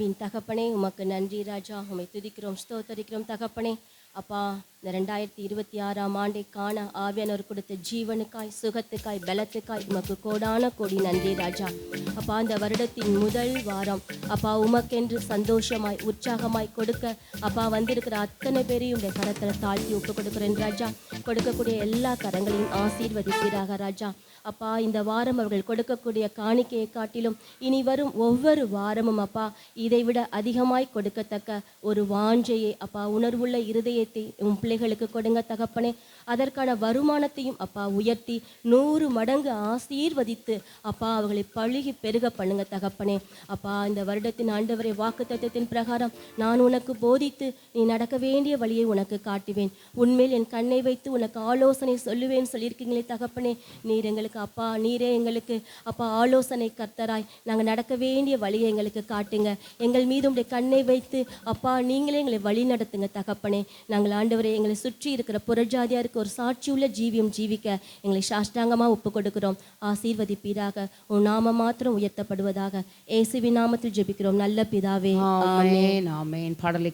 அன்பின் தகப்பனே, உமக்கு நன்றி ராஜா. உம்மை துதிக்கிறோம், ஸ்தோத்தரிக்கிறோம் தகப்பனே. அப்பா, இந்த 2026ஆம் ஆண்டை காண ஆவியானவர் கொடுத்த ஜீவனுக்காய், சுகத்துக்காய், பலத்துக்காய் உமக்கு கோடான கோடி நன்றி ராஜா. அப்பா, இந்த வருடத்தின் முதல் வாரம் அப்பா உமக்கென்று சந்தோஷமாய் உற்சாகமாய் கொடுக்க அப்பா வந்திருக்கிற அத்தனை பேரையும் உடைய கரத்தில் தாழ்த்தி ஒப்பு கொடுக்குறேன் ராஜா. கொடுக்கக்கூடிய எல்லா கரங்களையும் ஆசீர்வதிப்பீராக ராஜா. அப்பா, இந்த வாரம் அவர்கள் கொடுக்கக்கூடிய காணிக்கையை காட்டிலும் இனி வரும் ஒவ்வொரு வாரமும் அப்பா இதைவிட அதிகமாய் கொடுக்கத்தக்க ஒரு வாஞ்சையை அப்பா, உணர்வுள்ள இருதயத்தை உன் பிள்ளைகளுக்கு கொடுங்க தகப்பனே. அதற்கான வருமானத்தையும் அப்பா உயர்த்தி 100 மடங்கு ஆசீர்வதித்து அப்பா அவர்களை பழுகி பெருக பண்ணுங்க தகப்பனே. அப்பா, இந்த வருடத்தின் ஆண்டவரை வாக்குத்தத்தத்தின் பிரகாரம் நான் உனக்கு போதித்து நீ நடக்க வேண்டிய வழியை உனக்கு காட்டுவேன், உன்மேல் என் கண்ணை வைத்து உனக்கு ஆலோசனை சொல்லுவேன் சொல்லியிருக்கீங்களே தகப்பனே. நீர் எங்களுக்கு அப்பா, நீரே எங்களுக்கு அப்பா ஆலோசனை கர்த்தராய் நாங்கள் நடக்க வேண்டிய வழியை எங்களுக்கு காட்டுங்க. எங்கள் மீது உடைய கண்ணை வைத்து அப்பா நீங்களே எங்களை வழி நடத்துங்க தகப்பனே. நாங்கள் ஆண்டவரை எங்களை சுற்றி இருக்கிற புறஜாதியாருக்கு ஒரு சாட்சியுள்ள ஜீவியம் ஜீவிக்க எங்களை சாஷ்டாங்கமாக ஒப்பு கொடுக்கிறோம். ஆசீர்வதிப்பீராக. உன் நாம மாத்திரம் உயர்த்தப்படுவதாக. இயேசுவின் நாமத்தில் ஜெபிக்கிறோம் நல்ல பிதாவே. ஆமென். ஆமென். பாடலை